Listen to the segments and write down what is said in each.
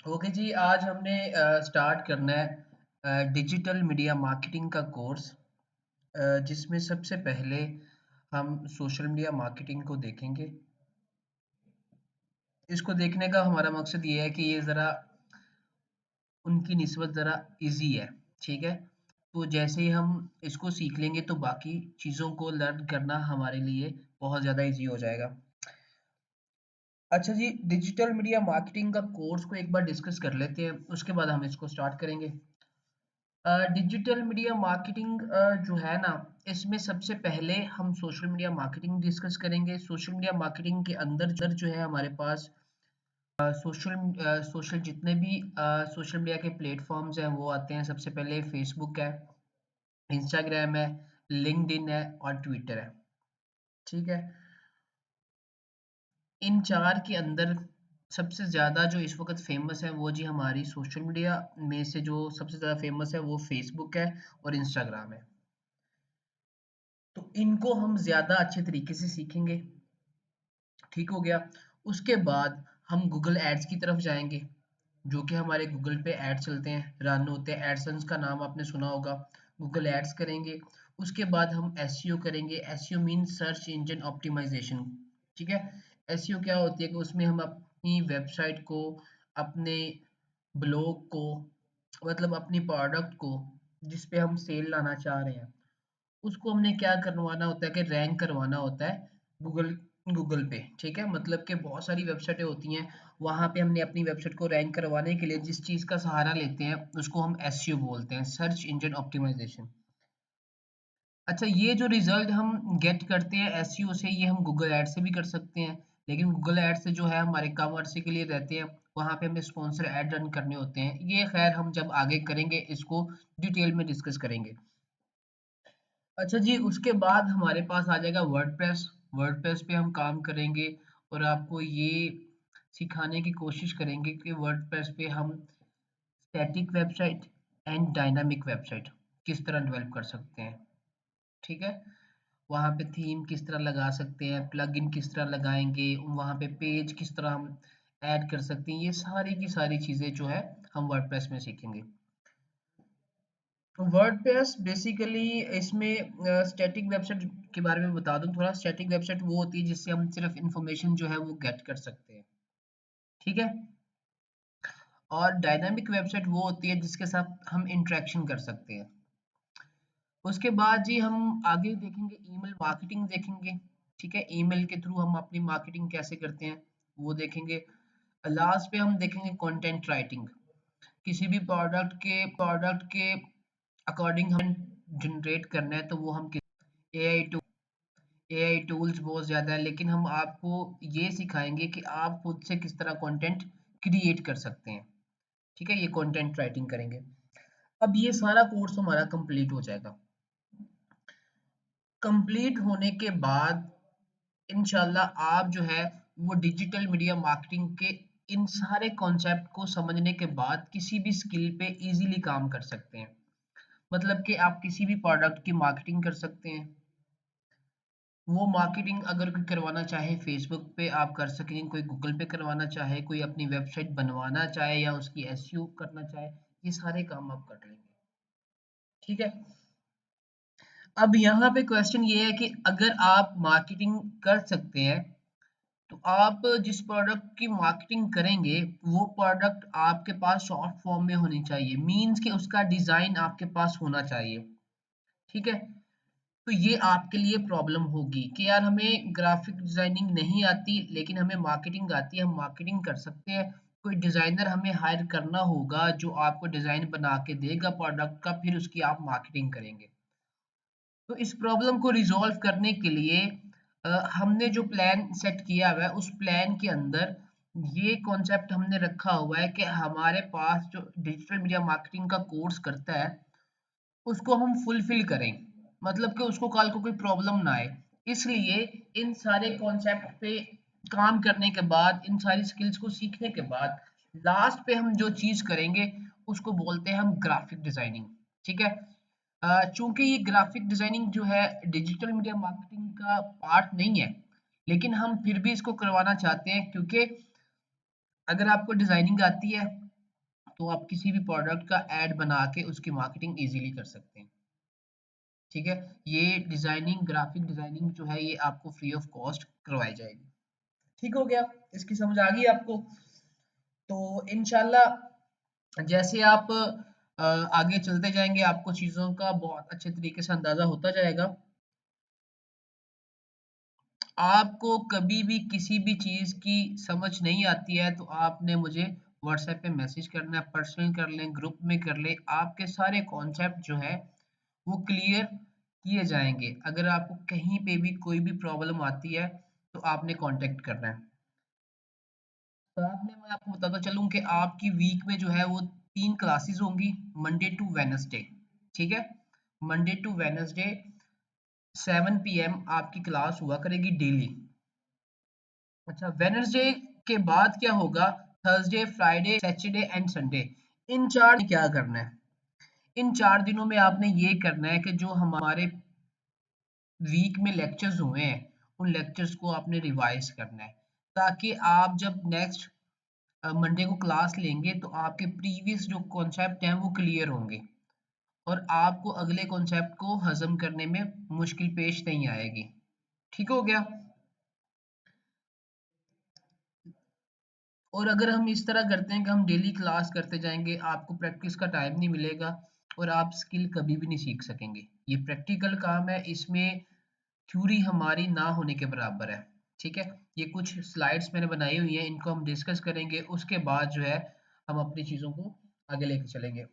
Okay जी, आज हमने start करना है डिजिटल मीडिया मार्केटिंग का कोर्स, जिसमें सबसे पहले हम सोशल मीडिया मार्केटिंग को देखेंगे। इसको देखने का हमारा मकसद ये है कि ये ज़रा उनकी निस्बत ज़रा इजी है। ठीक है, तो जैसे ही हम इसको सीख लेंगे तो बाकी चीज़ों को लर्न करना हमारे लिए बहुत ज़्यादा इजी हो जाएगा। अच्छा जी, डिजिटल मीडिया मार्केटिंग का कोर्स को एक बार डिस्कस कर लेते हैं, उसके बाद हम इसको स्टार्ट करेंगे। डिजिटल मीडिया मार्केटिंग जो है ना, इसमें सबसे पहले हम सोशल मीडिया मार्केटिंग डिस्कस करेंगे। सोशल मीडिया मार्केटिंग के अंदर जो है हमारे पास सोशल जितने भी सोशल मीडिया के प्लेटफॉर्म्स हैं वो आते हैं। सबसे पहले फेसबुक है, इंस्टाग्राम है, लिंक्डइन है और ट्विटर है। ठीक है, इन चार के अंदर सबसे ज़्यादा जो इस वक्त फेमस है वो जी हमारी सोशल मीडिया में से जो सबसे ज़्यादा फेमस है वो फेसबुक है और इंस्टाग्राम है। तो इनको हम ज़्यादा अच्छे तरीके से सीखेंगे। ठीक हो गया। उसके बाद हम गूगल एड्स की तरफ जाएंगे, जो कि हमारे गूगल पे ऐड चलते हैं, रन होते हैं। एडसेंस का नाम आपने सुना होगा। गूगल एड्स करेंगे। उसके बाद हम एसईओ करेंगे। SEO mean search engine optimisation. ठीक है, एसईओ क्या होती है कि उसमें हम अपनी वेबसाइट को, अपने ब्लॉग को, मतलब अपनी प्रोडक्ट को जिस पे हम सेल लाना चाह रहे हैं, उसको हमने क्या करवाना होता है कि रैंक करवाना होता है गूगल गूगल पे। ठीक है, मतलब कि बहुत सारी वेबसाइटें होती हैं, वहाँ पे हमने अपनी वेबसाइट को रैंक करवाने के लिए जिस चीज़ का सहारा लेते हैं उसको हम एसईओ बोलते हैं, सर्च इंजन ऑप्टिमाइजेशन। अच्छा, ये जो रिजल्ट हम गेट करते हैं एसईओ से, ये हम गूगल ऐड से भी कर सकते हैं, लेकिन गूगल ऐड से जो है हमारे कम अरसे के लिए रहते हैं, वहाँ पे हमें स्पॉन्सर ऐड रन करने होते हैं। ये खैर हम जब आगे करेंगे इसको डिटेल में डिस्कस करेंगे। अच्छा जी, उसके बाद हमारे पास आ जाएगा वर्डप्रेस। वर्डप्रेस पे हम काम करेंगे और आपको ये सिखाने की कोशिश करेंगे कि वर्डप्रेस पे हम static website and dynamic website किस तरह डेवलप कर सकते हैं। ठीक है, वहाँ पे थीम किस तरह लगा सकते हैं, प्लगइन किस तरह लगाएंगे, वहाँ पे पेज किस तरह हम ऐड कर सकते हैं, ये सारी की सारी चीज़ें जो है हम वर्डप्रेस में सीखेंगे। वर्डप्रेस बेसिकली इसमें स्टैटिक वेबसाइट के बारे में बता दूं थोड़ा। स्टैटिक वेबसाइट वो होती है जिससे हम सिर्फ इंफॉर्मेशन जो है वो गेट कर सकते हैं। ठीक है, और डायनामिक वेबसाइट वो होती है जिसके साथ हम इंटरेक्शन कर सकते हैं। उसके बाद जी हम आगे देखेंगे, ईमेल मार्केटिंग देखेंगे। ठीक है, ईमेल के थ्रू हम अपनी मार्केटिंग कैसे करते हैं वो देखेंगे। लास्ट पे हम देखेंगे कंटेंट राइटिंग। किसी भी प्रोडक्ट के अकॉर्डिंग हम जनरेट करना है तो वो हम एआई टू एआई टूल्स बहुत ज़्यादा है, लेकिन हम आपको ये सिखाएंगे कि आप खुद से किस तरह कंटेंट क्रिएट कर सकते हैं। ठीक है, ये कंटेंट राइटिंग करेंगे। अब ये सारा कोर्स हमारा कंप्लीट हो जाएगा। कंप्लीट होने के बाद इंशाल्लाह आप जो है वो डिजिटल मीडिया मार्केटिंग के इन सारे कॉन्सेप्ट को समझने के बाद किसी भी स्किल पे इजीली काम कर सकते हैं। मतलब कि आप किसी भी प्रोडक्ट की मार्केटिंग कर सकते हैं। वो मार्केटिंग अगर कोई करवाना चाहे फेसबुक पे आप कर सकेंगे, कोई गूगल पे करवाना चाहे, कोई अपनी वेबसाइट बनवाना चाहे या उसकी एसईओ करना चाहे, ये सारे काम आप कर लेंगे। ठीक है, अब यहाँ पे क्वेश्चन ये है कि अगर आप मार्केटिंग कर सकते हैं तो आप जिस प्रोडक्ट की मार्केटिंग करेंगे वो प्रोडक्ट आपके पास शॉर्ट फॉर्म में होनी चाहिए, मीन्स कि उसका डिजाइन आपके पास होना चाहिए। ठीक है, तो ये आपके लिए प्रॉब्लम होगी कि यार हमें ग्राफिक डिजाइनिंग नहीं आती लेकिन हमें मार्केटिंग आती है, हम मार्केटिंग कर सकते हैं। कोई डिजाइनर हमें हायर करना होगा जो आपको डिजाइन बना के देगा प्रोडक्ट का, फिर उसकी आप मार्केटिंग करेंगे। तो इस प्रॉब्लम को रिजॉल्व करने के लिए हमने जो प्लान सेट किया हुआ है उस प्लान के अंदर ये कॉन्सेप्ट हमने रखा हुआ है कि हमारे पास जो डिजिटल मीडिया मार्केटिंग का कोर्स करता है उसको हम फुलफिल करें, मतलब कि उसको कल को कोई प्रॉब्लम ना आए। इसलिए इन सारे कॉन्सेप्ट पे काम करने के बाद, इन सारी स्किल्स को सीखने के बाद लास्ट पे हम जो चीज करेंगे उसको बोलते हैं हम ग्राफिक डिजाइनिंग। ठीक है, चूंकि ये ग्राफिक डिजाइनिंग जो है डिजिटल मीडिया मार्केटिंग का पार्ट नहीं है, लेकिन हम फिर भी इसको करवाना चाहते हैं क्योंकि अगर आपको डिजाइनिंग आती है तो आप किसी भी प्रोडक्ट का ऐड बना के उसकी मार्केटिंग इजीली कर सकते हैं। ठीक है, ये डिजाइनिंग, ग्राफिक डिजाइनिंग जो है ये आपको फ्री ऑफ कॉस्ट करवाई जाएगी। ठीक हो गया, इसकी समझ आ गई आपको? तो इंशाल्लाह जैसे आप आगे चलते जाएंगे आपको चीज़ों का बहुत अच्छे तरीके से अंदाजा होता जाएगा। आपको कभी भी किसी भी चीज़ की समझ नहीं आती है तो आपने मुझे व्हाट्सएप पे मैसेज करना है, पर्सनल कर लें, ग्रुप में कर लें, आपके सारे कॉन्सेप्ट जो है वो क्लियर किए जाएंगे। अगर आपको कहीं पे भी कोई भी प्रॉब्लम आती है तो आपने कांटेक्ट करना है। साथ में मैं आपको बताता चलूं कि आपकी वीक में जो है वो 3 क्लासेस होंगी, मंडे टू वेडनेसडे। ठीक है, मंडे टू वेडनेसडे 7 पीएम आपकी क्लास हुआ करेगी डेली। अच्छा, वेडनेसडे के बाद क्या होगा? Thursday, Friday, Saturday and Sunday. इन 4 दिन क्या करना है? इन 4 दिनों में आपने ये करना है कि जो हमारे वीक में लेक्चर्स हुए हैं उन लेक्चर्स को आपने रिवाइज करना है, ताकि आप जब नेक्स्ट मंडे को क्लास लेंगे तो आपके प्रीवियस जो कॉन्सेप्ट हैं वो क्लियर होंगे और आपको अगले कॉन्सेप्ट को हजम करने में मुश्किल पेश नहीं आएगी। ठीक हो गया? और अगर हम इस तरह करते हैं कि हम डेली क्लास करते जाएंगे, आपको प्रैक्टिस का टाइम नहीं मिलेगा और आप स्किल कभी भी नहीं सीख सकेंगे। ये प्रैक्टिकल काम है, इसमें थ्योरी हमारी ना होने के बराबर है। ठीक है, ये कुछ स्लाइड्स मैंने बनाई हुई हैं, इनको हम डिस्कस करेंगे, उसके बाद जो है हम अपनी चीज़ों को आगे लेके चलेंगे।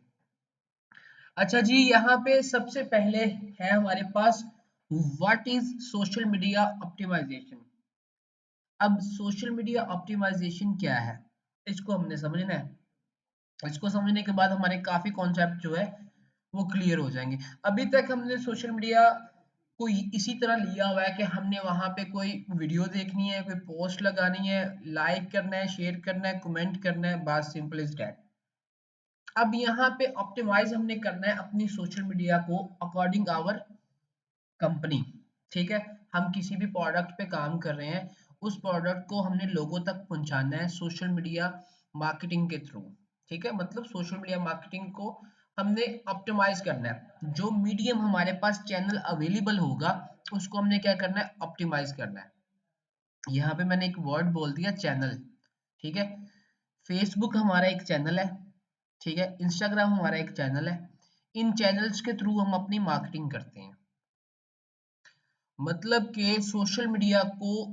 अच्छा जी, यहाँ पे सबसे पहले है हमारे पास what is social media optimisation. अब सोशल मीडिया ऑप्टिमाइजेशन क्या है, इसको हमने समझना है। इसको समझने के बाद हमारे काफी कॉन्सेप्ट जो है वो क्लियर हो जाएंगे। अभी तक हमने सोशल मीडिया को इसी तरह लिया हुआ है कि हमने वहां पे कोई वीडियो देखनी है, कोई पोस्ट लगानी है, लाइक करना है, शेयर करना है, कमेंट करना है, बस सिंपल इज दैट। अब यहाँ पे ऑप्टिमाइज हमने करना है अपनी सोशल मीडिया को अकॉर्डिंग आवर कंपनी। ठीक है, हम किसी भी प्रोडक्ट पे काम कर रहे हैं, उस प्रोडक्ट को हमने लोगों तक पहुंचाना है सोशल मीडिया मार्केटिंग के थ्रू। ठीक है, मतलब सोशल मीडिया मार्केटिंग को हमने ऑप्टिमाइज करना है। जो मीडियम हमारे पास चैनल अवेलेबल होगा उसको हमने क्या करना है? ऑप्टिमाइज करना है। यहाँ पे मैंने एक वर्ड बोल दिया, चैनल। ठीक है, फेसबुक हमारा एक चैनल है। ठीक है, इंस्टाग्राम हमारा एक चैनल है। इन चैनल्स के थ्रू हम अपनी मार्केटिंग करते हैं। मतलब कि सोशल मीडिया को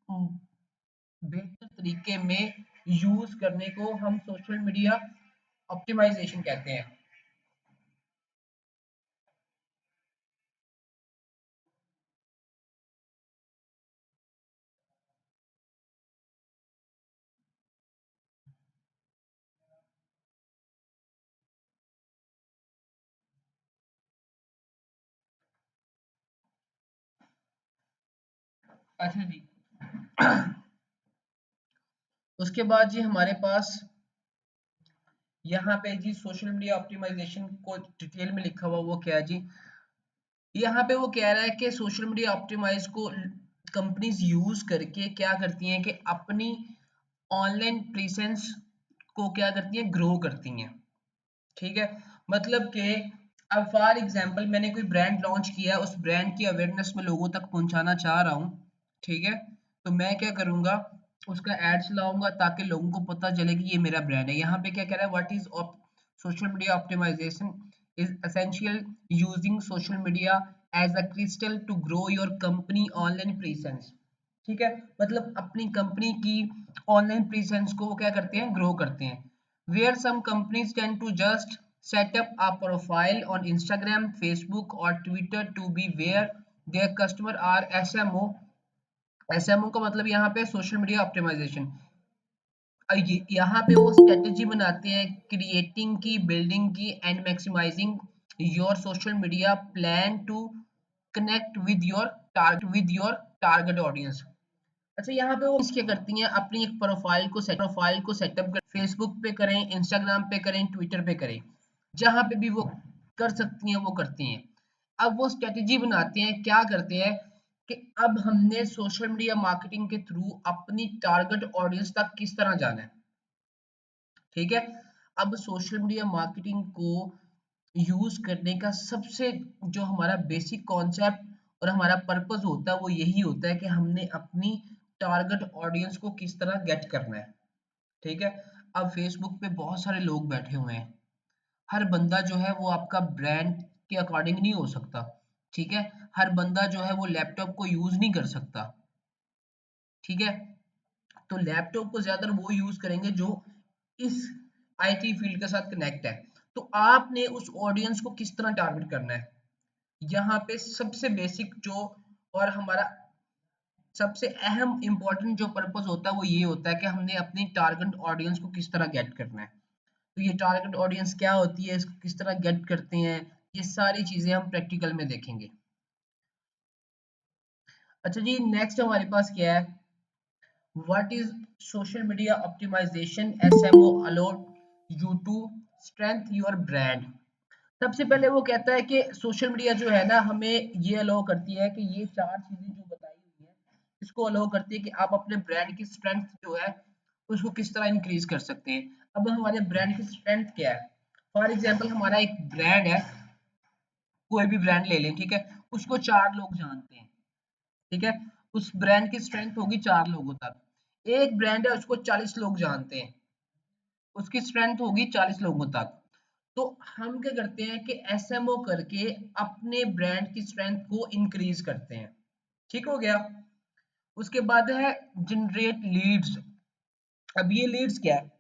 बेहतर तरीके में यूज करने को हम सोशल मीडिया ऑप्टिमाइजेशन कहते हैं। अच्छा जी, उसके बाद जी हमारे पास यहाँ पे जी सोशल मीडिया ऑप्टिमाइजेशन को डिटेल में लिखा हुआ वो क्या है जी? यहाँ पे वो कह रहा है कि सोशल मीडिया ऑप्टिमाइज को कंपनीज यूज करके क्या करती हैं कि अपनी ऑनलाइन प्रेजेंस को क्या करती हैं? ग्रो करती हैं। ठीक है, मतलब कि अब फॉर एग्जांपल मैंने कोई ब्रांड लॉन्च किया है, उस ब्रांड की अवेयरनेस में लोगों तक पहुंचाना चाह रहा हूँ। ठीक है, तो मैं क्या करूंगा? उसका एड्स लाऊंगा ताकि लोगों को पता चले कि ये मेरा ब्रांड है। यहाँ पे क्या कह रहा है? What is social media optimisation is essential using social media as a crystal to grow your company online presence. ठीक है, मतलब अपनी कंपनी की ऑनलाइन प्रेजेंस को वो क्या करते हैं? ग्रो करते हैं। Where some companies tend to just set up a profile on Instagram, Facebook or Twitter to be where their customer are SMO। SMO का मतलब यहाँ पे सोशल मीडिया ऑप्टिमाइजेशन। यहाँ पे वो स्ट्रेटेजी बनाते हैं क्रिएटिंग की, बिल्डिंग की and maximising your social media plan to connect with your target audience. अच्छा, यहाँ पे वो क्या करती हैं? अपनी एक प्रोफाइल को सेटअप कर, फेसबुक पे करें, इंस्टाग्राम पे करें, ट्विटर पे करें, जहां पे भी वो कर सकती हैं वो करती हैं। अब वो स्ट्रेटेजी बनाते हैं, क्या करते हैं कि अब हमने सोशल मीडिया मार्केटिंग के थ्रू अपनी टारगेट ऑडियंस तक किस तरह जाना है। ठीक है, अब सोशल मीडिया मार्केटिंग को यूज करने का सबसे जो हमारा बेसिक कॉन्सेप्ट और हमारा पर्पस होता है वो यही होता है कि हमने अपनी टारगेट ऑडियंस को किस तरह गेट करना है। ठीक है। अब फेसबुक पे बहुत सारे लोग बैठे हुए हैं, हर बंदा जो है वो आपका ब्रांड के अकॉर्डिंग नहीं हो सकता। ठीक है। हर बंदा जो है वो लैपटॉप को यूज नहीं कर सकता। ठीक है। तो लैपटॉप को ज्यादातर वो यूज करेंगे जो इस आईटी फील्ड के साथ कनेक्ट है। तो आपने उस ऑडियंस को किस तरह टारगेट करना है, यहाँ पे सबसे बेसिक जो और हमारा सबसे अहम इंपॉर्टेंट जो पर्पस होता है वो ये होता है कि हमने अपनी टारगेट ऑडियंस को किस तरह गेट करना है। तो ये टारगेट ऑडियंस क्या होती है, इसको किस तरह गेट करते हैं, ये सारी चीजें हम प्रैक्टिकल में देखेंगे। अच्छा जी, नेक्स्ट हमारे पास क्या है, what is social media optimisation, SMO allowed you to strength your brand. सबसे पहले वो कहता है कि सोशल मीडिया जो है ना हमें ये अलाउ करती है कि ये चार चीजें जो बताई हुई है इसको अलाउ करती है कि आप अपने ब्रांड की स्ट्रेंथ जो है उसको किस तरह इंक्रीज कर सकते हैं। अब हमारे ब्रांड की स्ट्रेंथ क्या है, फॉर एग्जांपल हमारा एक ब्रांड है, कोई भी ब्रांड ले लें, ठीक है, उसको चार लोग जानते हैं। ठीक है। उस ब्रांड की स्ट्रेंथ होगी चार लोगों तक। एक ब्रांड है उसको 40 लोग जानते हैं, उसकी स्ट्रेंथ होगी 40 लोगों तक। तो हम क्या करते हैं कि एसएमओ करके अपने ब्रांड की स्ट्रेंथ को इंक्रीज करते हैं। ठीक हो गया। उसके बाद है जनरेट लीड्स। अब ये लीड्स क्या है,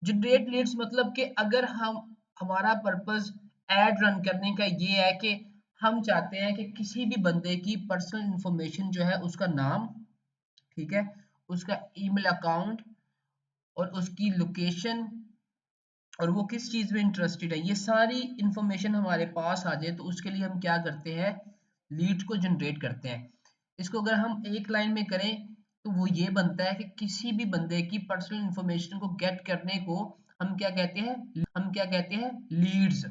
जनरेट लीड्स मतलब कि अगर हम हमारा पर्पस एड रन करने का ये है कि हम चाहते हैं कि किसी भी बंदे की पर्सनल इंफॉर्मेशन जो है उसका नाम, ठीक है, उसका ईमेल अकाउंट और उसकी लोकेशन और वो किस चीज में इंटरेस्टेड है, ये सारी इंफॉर्मेशन हमारे पास आ जाए तो उसके लिए हम क्या करते हैं, लीड को जनरेट करते हैं। इसको अगर हम एक लाइन में करें तो वो ये बनता है कि किसी भी बंदे की पर्सनल इंफॉर्मेशन को गेट करने को हम क्या कहते हैं, हम क्या कहते हैं, लीड्स।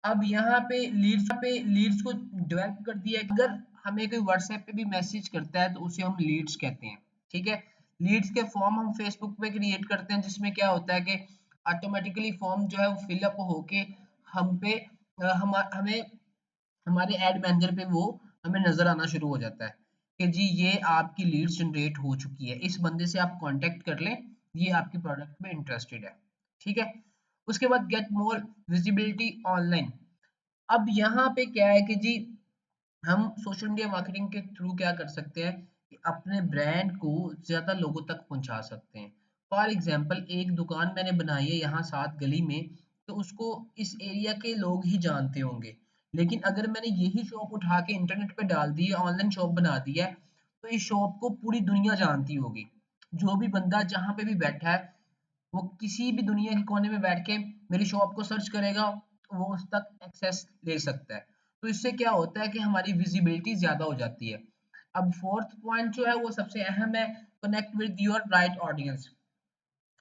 अब यहाँ पे लीड्स को डेवलप कर दिया है। अगर हमें कोई व्हाट्सएप पे भी मैसेज करता है तो उसे हम लीड्स कहते हैं। ठीक है। लीड्स के फॉर्म हम फेसबुक पे क्रिएट करते हैं जिसमें क्या होता है कि ऑटोमेटिकली फॉर्म जो है वो फिलअप होके हम पे हमें हमारे एड मैनेजर पे वो हमें नजर आना शुरू हो जाता है कि जी ये आपकी लीड्स जनरेट हो चुकी है, इस बंदे से आप कांटेक्ट कर लें, ये आपके प्रोडक्ट में इंटरेस्टेड है। ठीक है। उसके बाद गेट मोर विजिबिलिटी ऑनलाइन। अब यहाँ पे क्या है कि जी हम सोशल मीडिया मार्केटिंग के थ्रू क्या कर सकते हैं कि अपने ब्रांड को ज्यादा लोगों तक पहुंचा सकते हैं। फॉर एग्जांपल एक दुकान मैंने बनाई है यहाँ साथ गली में, तो उसको इस एरिया के लोग ही जानते होंगे, लेकिन अगर मैंने यही शॉप उठा के इंटरनेट पे डाल दी है, ऑनलाइन शॉप बना दी है, तो इस शॉप को पूरी दुनिया जानती होगी। जो भी बंदा जहाँ पे भी बैठा है वो किसी भी दुनिया के कोने में बैठ के मेरी शॉप को सर्च करेगा, वो उस तक एक्सेस ले सकता है। तो इससे क्या होता है कि हमारी विजिबिलिटी ज्यादा हो जाती है। अब फोर्थ पॉइंट जो है वो सबसे अहम है, connect with your right audience.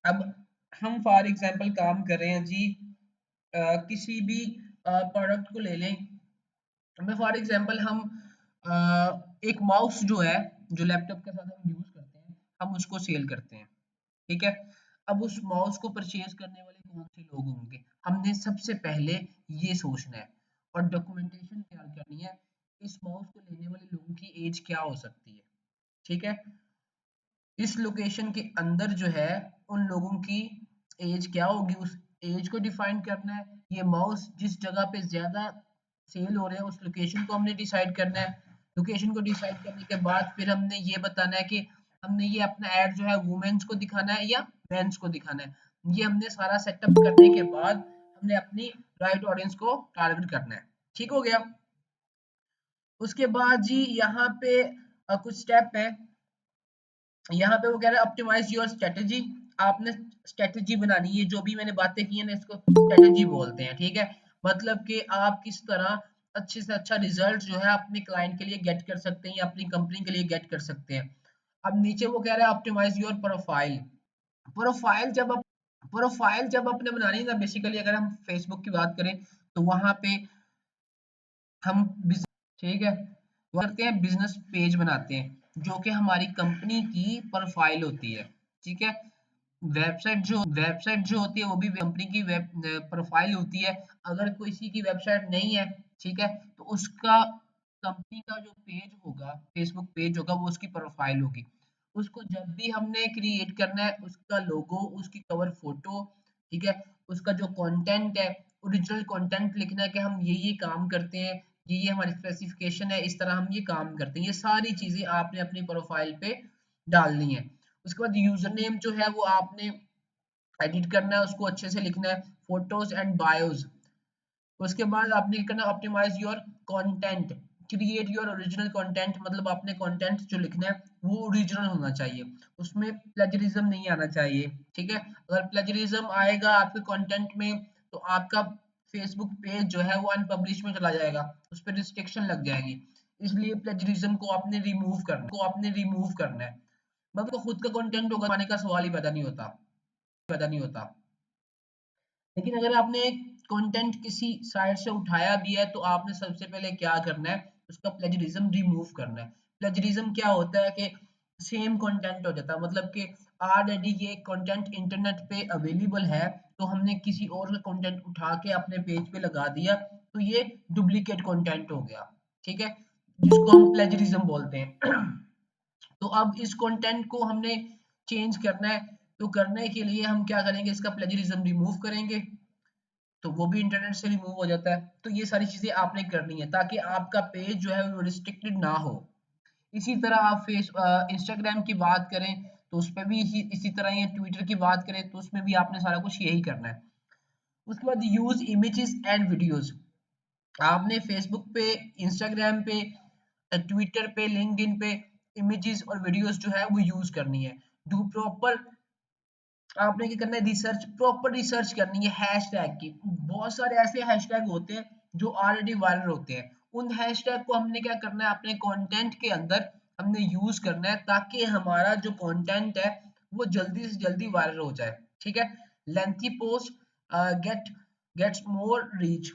अब हम फॉर एग्जांपल काम कर रहे हैं जी, किसी भी प्रोडक्ट को ले लें, हमें फॉर एग्जांपल हम एक माउस जो है जो लैपटॉप के साथ हम यूज करते हैं, हम उसको सेल करते हैं। ठीक है। अब उस माउस को परचेज करने वाले कौन से लोग होंगे, हमने सबसे पहले ये सोचना है और डॉक्यूमेंटेशन तैयार करनी है, इस माउस को लेने वाले लोगों की एज क्या हो सकती है। ठीक है। इस लोकेशन के अंदर जो है उन लोगों की एज क्या होगी, उस एज को डिफाइन करना है। ये माउस जिस जगह पे ज्यादा सेल हो रहे हैं उस लोकेशन को हमने डिसाइड करना है। लोकेशन को डिसाइड करने के बाद फिर हमने ये बताना है कि हमने ये अपना ऐड जो है वुमेन्स को दिखाना है या मेंस को दिखाना है। ये हमने सारा सेटअप करने के बाद हमने अपनी राइट ऑडियंस को टारगेट करना है। ठीक हो गया। उसके बाद जी यहाँ पे कुछ स्टेप है, यहाँ पे वो कह रहा है ऑप्टिमाइज योर स्ट्रेटेजी। आपने स्ट्रेटेजी बनानी है, जो भी मैंने बातें की है ना इसको स्ट्रेटेजी बोलते हैं। ठीक है। मतलब कि आप किस तरह अच्छे से अच्छा रिजल्ट जो है अपने क्लाइंट के लिए गेट कर सकते हैं या अपनी कंपनी के लिए गेट कर सकते हैं। अब नीचे वो कह रहा है ऑप्टिमाइज योर प्रोफाइल। प्रोफाइल जब आप प्रोफाइल जब आपने बनानी है ना, बेसिकली अगर हम फेसबुक की बात करें तो वहां पे हम ठीक है वो करते हैं, बिजनेस पेज बनाते हैं जो कि हमारी कंपनी की प्रोफाइल होती है। ठीक है। वेबसाइट जो होती है वो भी कंपनी की वेब प्रोफाइल होती है। अगर किसी की वेबसाइट नहीं है, ठीक है, तो उसका कंपनी का जो पेज होगा, फेसबुक पेज होगा, वो उसकी प्रोफाइल होगी। उसको जब भी हमने क्रिएट करना है, उसका लोगो, उसकी कवर फोटो, ठीक है, उसका जो कंटेंट है, ओरिजिनल कंटेंट लिखना है कि हम ये काम करते हैं, ये हमारी स्पेसिफिकेशन है, इस तरह हम ये काम करते हैं। ये सारी चीजें आपने अपनी प्रोफाइल पे डालनी है। उसके बाद यूजर नेम जो है वो आपने एडिट करना है, उसको अच्छे से लिखना है, फोटोज एंड बायोज। उसके बाद आपने क्या करना है, optimise your content, create your original content, मतलब आपने कंटेंट जो लिखना है वो ओरिजिनल होना चाहिए, उसमें प्लेजरिज्म नहीं आना चाहिए, ठीक है। अगर प्लेजरिज्म आएगा आपके कंटेंट में तो आपका फेसबुक पेज जो है वो अनपब्लिश में चला जाएगा, उस पर रिस्ट्रिक्शन लग जाएगी। इसलिए प्लेजरिज्म को आपने रिमूव करना है। मतलब तो खुद का कंटेंट होगा, आने का सवाल ही पैदा नहीं होता। लेकिन अगर आपने कंटेंट किसी साइट से उठाया भी है तो आपने सबसे पहले क्या करना है, उसका प्लेजरिज्म रिमूव करना है। प्लेजरिज्म क्या होता है कि सेम कंटेंट हो जाता है, मतलब कि ऑलरेडी ये कंटेंट इंटरनेट पे अवेलेबल है, तो हमने किसी और का कंटेंट उठा के अपने पेज पे लगा दिया, तो ये डुप्लीकेट कंटेंट हो गया, ठीक है, जिसको हम प्लेजरिज्म बोलते हैं। तो अब इस कंटेंट को हमने चेंज करना है, तो करने के लिए हम क्या करेंगे, इसका प्लेजरिज्म रिमूव करेंगे, तो वो भी इंटरनेट से रिमूव हो जाता है। तो ये सारी चीजें आपने करनी है ताकि आपका पेज जो है वो रिस्ट्रिक्टेड ना हो। इसी तरह आप इंस्टाग्राम की बात करें तो उस पर भी इसी तरह, ये ट्विटर की बात करें तो उसमें भी आपने सारा कुछ यही करना है। उसके बाद यूज इमेजेस एंड वीडियोस। आपने फेसबुक पे, इंस्टाग्राम पे, ट्विटर पे, लिंक्डइन पे इमेजेस और वीडियोस जो है वो यूज करनी है। डू प्रॉपर, आपने क्या करना है, रिसर्च, प्रॉपर रिसर्च करनी है हैशटैग की। बहुत सारे ऐसे हैशटैग होते हैं जो ऑलरेडी वायरल होते हैं, उन हैशटैग को हमने क्या करना है, अपने कंटेंट के अंदर हमने यूज करना है ताकि हमारा जो कंटेंट है वो जल्दी से जल्दी वायरल हो जाए, ठीक है। Lengthy post get gets more reach.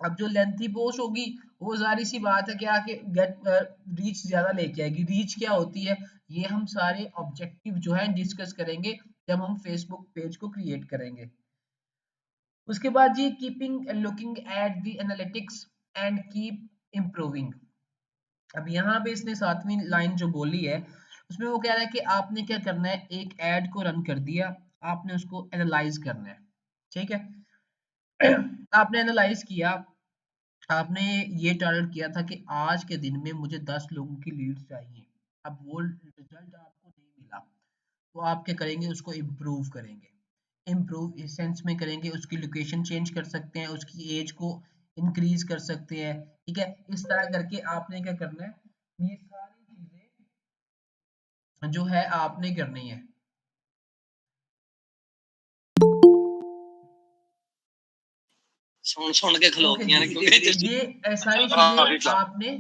अब जो लेंथी पोस्ट होगी वो जारी सी बात है क्या कि गेट रीच ज्यादा लेके आएगी। रीच क्या होती है, ये हम सारे ऑब्जेक्टिव जो है डिस्कस करेंगे जब हम फेसबुक पेज को क्रिएट करेंगे। उसके बाद ये keeping looking at the analytics and keep improving. अब यहाँ पे इसने 7वीं लाइन जो बोली है उसमें वो कह रहा है कि आपने क्या करना है, एक एड को रन कर दिया, आपने उसको एनालाइज करना है, ठीक है। आपने एनालाइज किया, आपने ये टारगेट किया था कि आज के दिन में मुझे 10 लोगों की लीड्स चाहिए, अब वो रिजल्ट आपको नहीं मिला, तो आप क्या करेंगे, उसको इम्प्रूव करेंगे। इम्प्रूव इस सेंस में करेंगे, उसकी लोकेशन चेंज कर सकते हैं, उसकी एज को इंक्रीज कर सकते हैं, ठीक है। इस तरह करके आपने क्या करना है, ये सारी चीजें जो है आपने करनी है। सुन सुन के खलोतियां ने क्योंकि ये सारी चीजें आपने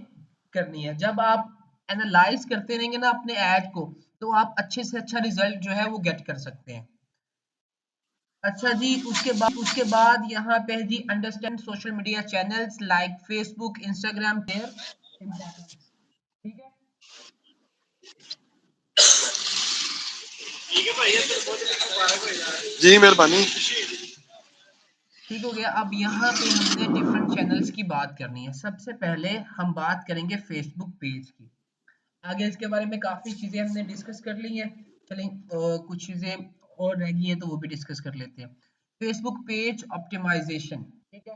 करनी है। जब आप एनालाइज करते रहेंगे ना अपने ऐड को, तो आप अच्छे से अच्छा रिजल्ट जो है वो गेट कर सकते हैं। अच्छा जी, उसके बाद यहाँ पे है जी, understand social media channels like Facebook, Instagram, their importance, ठीक है। जी मेहरबानी। ठीक हो गया। अब यहाँ पे हमने डिफरेंट चैनल्स की बात करनी है। सबसे पहले हम बात करेंगे फेसबुक पेज की। आगे इसके बारे में काफी चीजें हमने डिस्कस कर ली हैं, चलें कुछ चीजें और रह गई हैं तो वो भी डिस्कस कर लेते हैं। फेसबुक पेज ऑप्टिमाइजेशन, ठीक है।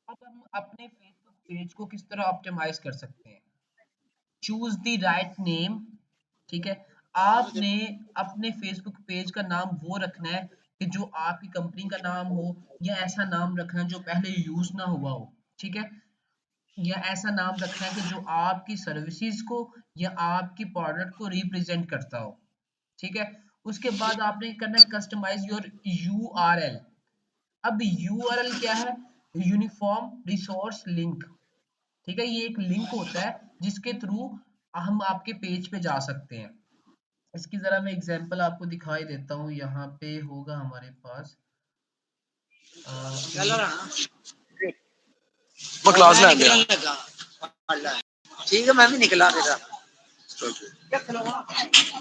अब हम अपने फेसबुक पेज को किस तरह ऑप्टिमाइज कर सकते हैं, चूज द राइट नेम, ठीक है। आपने अपने फेसबुक पेज का नाम वो रखना है कि जो आपकी कंपनी का नाम हो, या ऐसा नाम रखना है जो पहले यूज ना हुआ हो, ठीक है, या ऐसा नाम रखना है कि जो आपकी सर्विसेज को या आपकी प्रोडक्ट को रिप्रेजेंट करता हो, ठीक है। उसके बाद आपने करना है कस्टमाइज योर यूआरएल। अब यूआरएल क्या है, यूनिफॉर्म रिसोर्स लिंक, ठीक है। ये एक लिंक होता है जिसके थ्रू हम आपके पेज पे जा सकते हैं। इसकी जरा मैं एग्जांपल आपको दिखाई देता हूँ, यहाँ पे होगा हमारे पास मैं क्लास में निकलने लगा। ठीक है, मैं भी निकला फिर।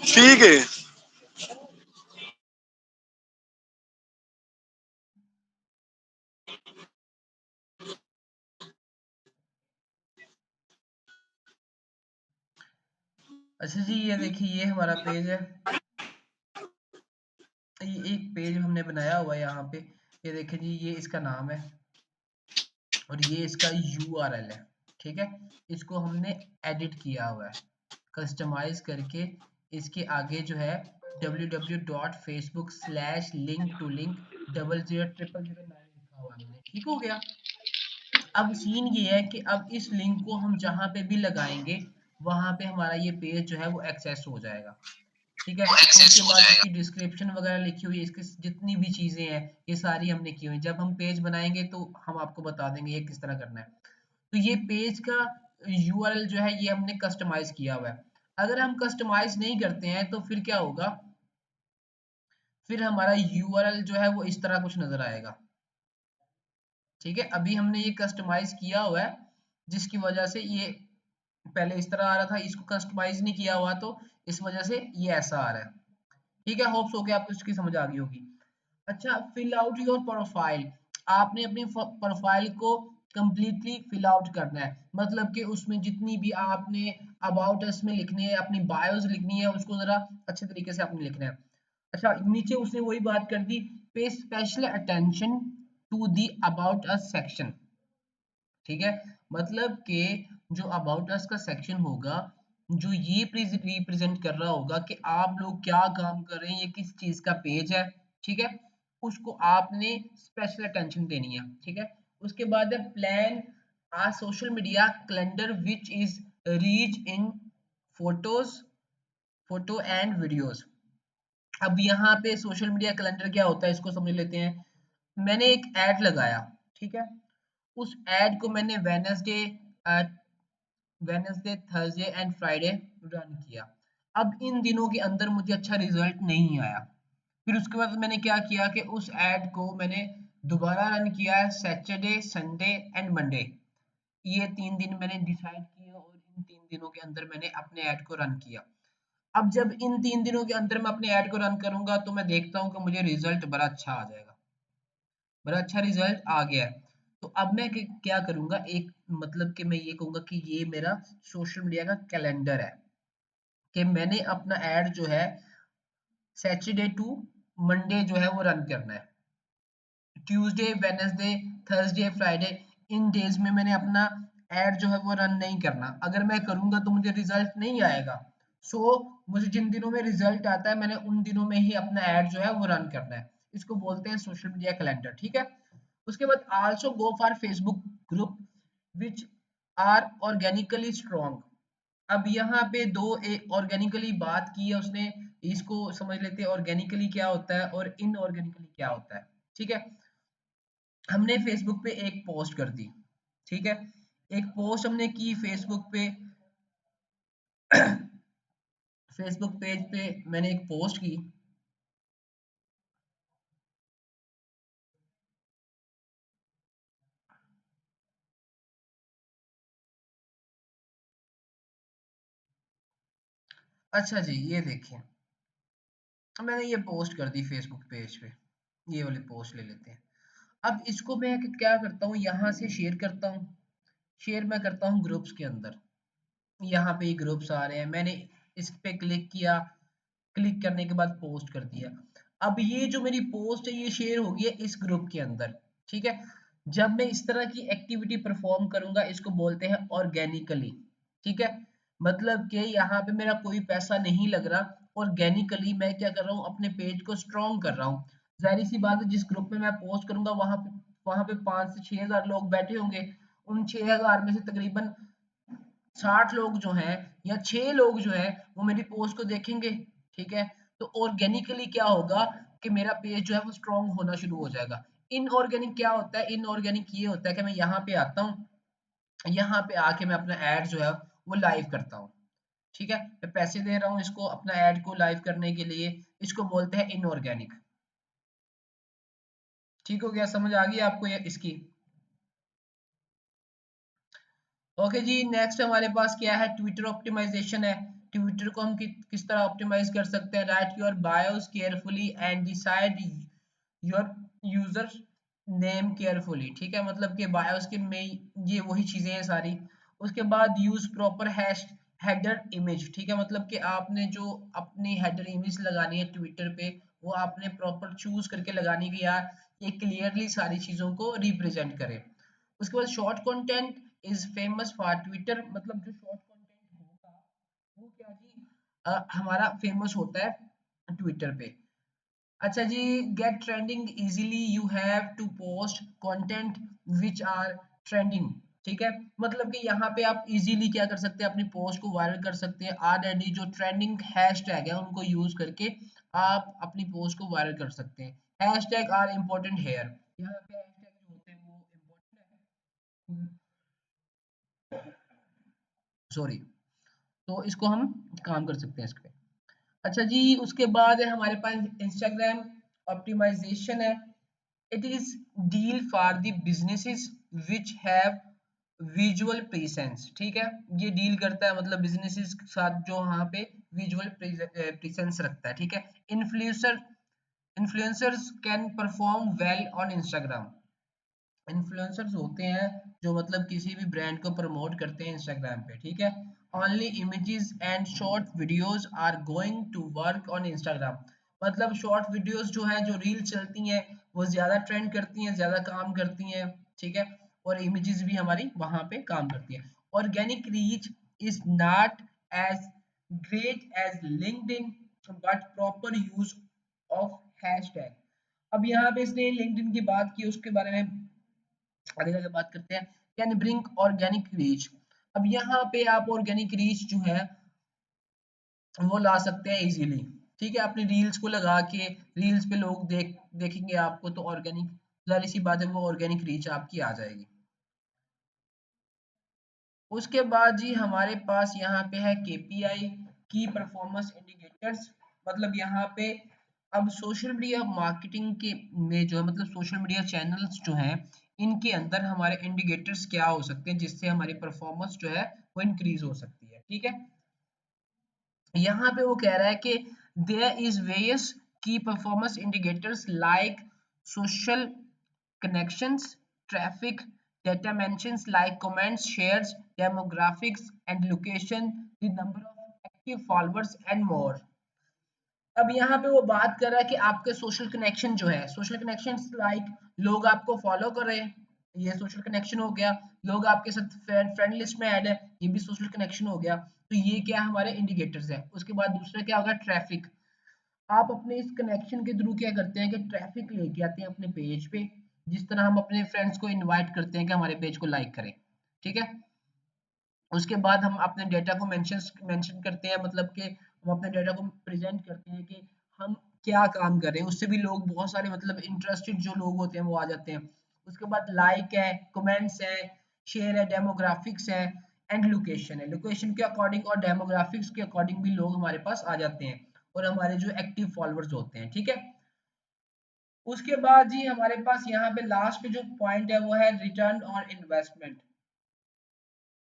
ठीक है। अच्छा जी, ये देखिए ये हमारा पेज है। ये एक पेज हमने बनाया हुआ है यहाँ पे। ये देखिए जी, ये इसका नाम है और ये इसका URL है। ठीक है, इसको हमने एडिट किया हुआ है कस्टमाइज करके। इसके आगे जो है www.facebook/link-to-link 000009 लिखा हुआ है हमने। ठीक हो गया। अब सीन ये है कि अब इस लिंक को हम जहां पे भी लगाएंगे वहां पे हमारा ये पेज जो है वो एक्सेस हो जाएगा। ठीक है, उसके बाद इसकी डिस्क्रिप्शन वगैरह लिखी हुई है, इसकी जितनी भी चीजें हैं ये सारी हमने की हुई है। जब हम पेज बनाएंगे तो हम आपको बता देंगे ये किस तरह करना है। तो ये पेज का URL जो है ये हमने कस्टमाइज किया हुआ है। अगर हम कस्टमाइज नहीं करते हैं तो फिर क्या होगा, फिर हमारा URL जो है वो इस तरह कुछ नजर आएगा। ठीक है, अभी हमने ये कस्टमाइज किया हुआ है जिसकी वजह से ये पहले इस तरह आ रहा था, इसको कस्टमाइज नहीं किया हुआ तो इस वजह से ये ऐसा आ रहा है। ठीक है, होप्स हो के आपको इसकी समझ आ गई होगी। अच्छा, फिल आउट योर प्रोफाइल। आपने अपनी प्रोफाइल को कंप्लीटली फिल आउट करना है, मतलब कि उसमें जितनी भी आपने अबाउट अस में लिखनी है, अपनी बायोस लिखनी है, उसको जरा अच्छे तरीके से आपने लिखना है। अच्छा, नीचे उसने वही बात कर दी, pay special attention to the about us section. ठीक है, मतलब कि जो अबाउट अस का सेक्शन होगा, जो ये रिप्रेजेंट कर रहा होगा कि आप लोग क्या काम कर रहे हैं, ये किस चीज का पेज है। ठीक है, उसको आपने स्पेशल अटेंशन देनी है। ठीक है, उसके बाद है plan a social media calendar which is reach in photos photo and videos. अब यहाँ पे सोशल मीडिया कैलेंडर क्या होता है इसको समझ लेते हैं। मैंने एक ऐड लगाया। ठीक है, उस ऐड को मैंने Wednesday Thursday and Friday run किया। अब इन दिनों के अंदर मुझे अच्छा रिजल्ट नहीं आया। फिर उसके बाद मैंने क्या किया कि उस ऐड को मैंने दोबारा रन किया, सैटरडे संडे एंड मंडे। ये 3 दिन मैंने डिसाइड किए और इन 3 दिनों के अंदर मैंने अपने ऐड को रन किया। अब जब इन 3 दिनों के अंदर मैं अपने ऐड को रन करूंगा तो मैं देखता हूँ कि मुझे रिजल्ट बड़ा अच्छा आ जाएगा, बड़ा अच्छा रिजल्ट आ गया है। तो अब मैं क्या करूंगा, एक मतलब कि मैं ये कहूंगा कि ये मेरा सोशल मीडिया का कैलेंडर है कि मैंने अपना ऐड जो है सैटरडे टू मंडे जो है वो रन करना है। ट्यूसडे वेडनेसडे थर्सडे फ्राइडे इन डेज में मैंने अपना ऐड जो है वो रन नहीं करना। अगर मैं करूंगा तो मुझे रिजल्ट नहीं आएगा। सो मुझे जिन दिनों में रिजल्ट आता है मैंने उन दिनों में ही अपना ऐड जो है वो रन करना है। इसको बोलते हैं सोशल मीडिया कैलेंडर। ठीक है, उसके बाद also go for Facebook group which are organically strong. अब यहाँ पे दो ऑर्गेनिकली बात की है उसने, इसको समझ लेते हैं ऑर्गेनिकली क्या होता है और इनऑर्गेनिकली क्या होता है। ठीक है, हमने फेसबुक पे एक पोस्ट कर दी। ठीक है, एक पोस्ट हमने की फेसबुक पे फेसबुक पेज पे मैंने एक पोस्ट की। अच्छा जी, ये देखिए मैंने ये पोस्ट कर दी फेसबुक पेज पे, ये वाली पोस्ट ले लेते हैं। अब इसको मैं क्या करता हूँ, यहाँ से शेयर करता हूँ। शेयर मैं करता हूँ ग्रुप्स के अंदर। यहाँ पे ग्रुप्स आ रहे हैं, मैंने इस पे क्लिक किया, क्लिक करने के बाद पोस्ट कर दिया। अब ये जो मेरी पोस्ट है ये शेयर होगी है इस ग्रुप के अंदर। ठीक है, जब मैं इस तरह की एक्टिविटी परफॉर्म करूंगा इसको बोलते हैं ऑर्गेनिकली। ठीक है, मतलब कि यहाँ पे मेरा कोई पैसा नहीं लग रहा, ऑर्गेनिकली मैं क्या कर रहा हूँ, अपने पेज को स्ट्रॉन्ग कर रहा हूँ। जाहिर सी बात है जिस ग्रुप में मैं पोस्ट करूंगा वहां पे 5 से 6 हजार लोग बैठे होंगे। उन 6 हजार में से तकरीबन 60 लोग जो हैं या 6 लोग जो हैं वो मेरी पोस्ट को देखेंगे। ठीक है, तो ऑर्गेनिकली क्या होगा कि मेरा पेज जो है वो स्ट्रॉन्ग होना शुरू हो जाएगा। इनऑर्गेनिक क्या होता है, इनऑर्गेनिक ये होता है कि मैं यहाँ पे आता हूँ, यहाँ पे आके मैं अपना ऐड जो है वो लाइव करता हूँ। ठीक है, मैं पैसे दे रहा हूँ इसको अपना ऐड को लाइव करने के लिए, इसको बोलते हैं इनऑर्गेनिक। ठीक हो गया, समझ आ गई आपको ये इसकी। ओके जी, नेक्स्ट हमारे पास क्या है, ट्विटर ऑप्टिमाइजेशन है। ट्विटर को हम किस तरह ऑप्टिमाइज कर सकते हैं। Right your BIOS carefully and decide your user name carefully, ठीक है, मतलब कि बायोस के में ये वही चीजें हैं सारी। उसके बाद use proper hash header image, ठीक है, मतलब कि आपने जो अपनी हेडर इमेज लगानी है ट्विटर पे वो आपने प्रॉपर चूज करके लगानी है कि यार ये क्लियरली सारी चीजों को रिप्रेजेंट करे। उसके बाद short content is famous for Twitter, मतलब जो शॉर्ट कंटेंट होगा वो क्या जी हमारा फेमस होता है ट्विटर पे। अच्छा जी, get trending easily you have to post content which are trending, ठीक है, मतलब कि यहाँ पे आप इजीली क्या कर सकते हैं, अपनी पोस्ट को वायरल कर सकते हैं। ऑलरेडी जो ट्रेंडिंग हैशटैग है उनको यूज करके आप अपनी पोस्ट को वायरल कर सकते हैं। हैशटैग आर इम्पोर्टेंट हेयर, यहाँ पे हैशटैग जो होते हैं वो इम्पोर्टेंट है, सॉरी, तो इसको हम काम कर सकते हैं इस पे। अच्छा जी, उसके बाद है हमारे पास इंस्टाग्राम ऑप्टिमाइजेशन है। It is deal for the businesses which have visual presence, ठीक है, ये डील करता है मतलब बिजनेसेस के साथ जो वहाँ पे विजुअल प्रेजेंस रखता है, ठीक है। Influencers can perform well on Instagram, influencers होते हैं जो मतलब किसी भी ब्रांड को प्रमोट करते हैं इंस्टाग्राम पे, ठीक है। Only images and short videos are going to work on Instagram, मतलब शॉर्ट वीडियोस जो है जो रील चलती हैं वो ज्यादा ट्रेंड करती हैं, ज्यादा काम करती हैं, ठीक है, और इमेजेस भी हमारी वहां पे काम करती हैं। Organic reach is not as great as LinkedIn but proper use of hashtag. अब यहाँ पे इसने लिंक्डइन की बात की, उसके बारे में आगे जाके बात करते हैं। कैन ब्रिंग ऑर्गेनिक रीच, अब यहाँ पे आप ऑर्गेनिक रीच जो है वो ला सकते हैं इजीली, ठीक है, अपनी रील्स को लगा के रील्स पे लोग देखेंगे आपको तो ऑर्गेनिक, जाहिर सी बात है वो ऑर्गेनिक रीच आपकी आ जाएगी। उसके बाद जी हमारे पास यहाँ पे है केपीआई की परफॉर्मेंस इंडिकेटर्स, मतलब यहाँ पे अब सोशल मीडिया मार्केटिंग के में जो है मतलब सोशल मीडिया चैनल्स जो हैं इनके अंदर हमारे इंडिकेटर्स क्या हो सकते हैं जिससे हमारी परफॉर्मेंस जो है वो इंक्रीज हो सकती है, ठीक है। यहाँ पे वो कह रहा है कि देयर इज वेरियस की performance indicators like social connections, traffic, data mentions like comments, shares, demographics and location, the number of active followers and more। अब यहाँ पे वो बात कर रहा है कि आपके सोशल कनेक्शन जो है, सोशल कनेक्शन लाइक लोग आपको फॉलो कर रहे हैं, ये सोशल कनेक्शन हो गया। लोग आपके साथ फ्रेंड लिस्ट में ऐड है, ये भी सोशल कनेक्शन हो गया। तो ये क्या हमारे इंडिकेटर्स है। उसके बाद दूसरा क्या होगा, ट्रैफिक। आप अपने इस कनेक्शन के थ्रू क्या करते हैं कि ट्रैफिक लेके आते हैं अपने पेज पे, जिस तरह हम अपने फ्रेंड्स को इनवाइट करते हैं कि हमारे पेज को लाइक करें, ठीक है। उसके बाद हम अपने डेटा को मेंशन करते हैं, मतलब कि हम अपने डेटा को प्रेजेंट करते हैं कि हम क्या काम कर रहे हैं, उससे भी लोग बहुत सारे मतलब इंटरेस्टेड जो लोग होते हैं वो आ जाते हैं। उसके बाद लाइक है, कमेंट्स है, शेयर है, डेमोग्राफिक्स है एंड लोकेशन है। लोकेशन के अकॉर्डिंग और डेमोग्राफिक्स के अकॉर्डिंग भी लोग हमारे पास आ जाते हैं और हमारे जो एक्टिव फॉलोअर्स होते हैं, ठीक है। उसके बाद जी हमारे पास यहाँ पे लास्ट जो पॉइंट है वो है रिटर्न और इन्वेस्टमेंट।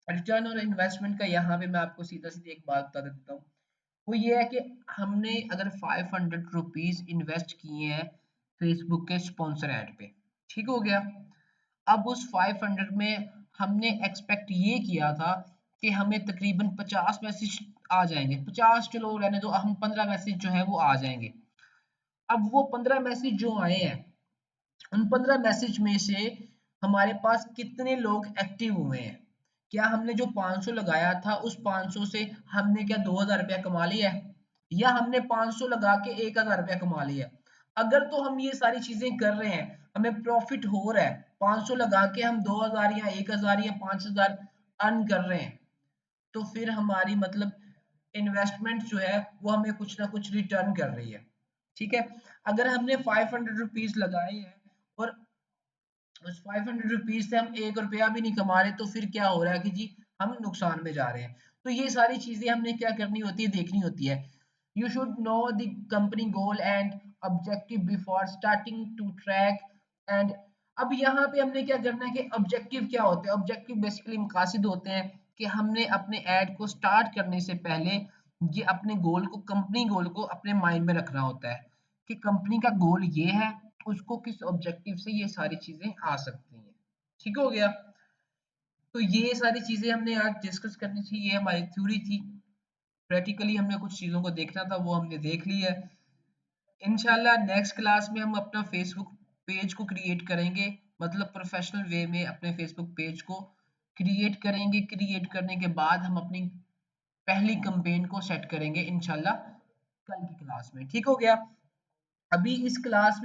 रिटर्न और इन्वेस्टमेंट का यहाँ पे मैं आपको सीधा सीधी एक बात बता देता हूँ, वो ये है कि हमने अगर 500 रुपीज इन्वेस्ट किए हैं फेसबुक के स्पॉन्सर ऐड पे, ठीक हो गया। अब उस 500 में हमने एक्सपेक्ट ये किया था कि हमें तकरीबन 50 मैसेज आ जाएंगे, 50 चलो रहने दो, हम 15 मैसेज जो है वो आ जाएंगे। अब वो 15 मैसेज जो आए हैं उन 15 मैसेज में से हमारे पास कितने लोग एक्टिव हुए हैं, क्या हमने जो 500 लगाया था उस 500 से हमने क्या 2000 रुपया कमा लिया है, या हमने 500 लगा के 1000 रुपया कमा लिया है। अगर तो हम ये सारी चीजें कर रहे हैं, हमें प्रॉफिट हो रहा है, 500 लगा के हम 2000 या 1000 या 5000 अर्न कर रहे हैं, तो फिर हमारी मतलब इन्वेस्टमेंट जो है वो हमें कुछ ना कुछ रिटर्न कर रही है, ठीक है। अगर हमने 500 रुपीज लगाए हैं और उस 500 रुपीज से हम 1 रुपया भी नहीं कमा रहे, तो फिर क्या हो रहा है कि जी हम नुकसान में जा रहे हैं। तो ये सारी चीजें हमने क्या करनी होती है, देखनी होती है। You should know the company goal and objective before starting to track and. अब यहाँ पे हमने क्या करना है कि ऑब्जेक्टिव क्या होते हैं, ऑब्जेक्टिव बेसिकली मकासद होते हैं कि हमने अपने ऐड को स्टार्ट करने से पहले ये अपने गोल को, कंपनी गोल को अपने माइंड में रखना होता है कि कंपनी का गोल ये है उसको किस ऑब्जेक्टिव से ये सारी चीजें आ सकती हैं। ठीक हो गया। तो ये सारी चीजें हमने आज डिस्कस करनी थी, ये हमारी थ्योरी थी। प्रैक्टिकली हमने कुछ चीजों को देखना था, वो हमने देख लिया है। इंशाल्लाह नेक्स्ट क्लास में हम अपना फेसबुक पेज को क्रिएट करेंगे, मतलब प्रोफेशनल वे में अपने फेसबुक पेज को क्रिएट करेंगे। क्रिएट करने के बाद हम अपनी पहली कैंपेन को सेट करेंगे इंशाल्लाह कल की क्लास में। ठीक हो गया। अभी इस क्लास में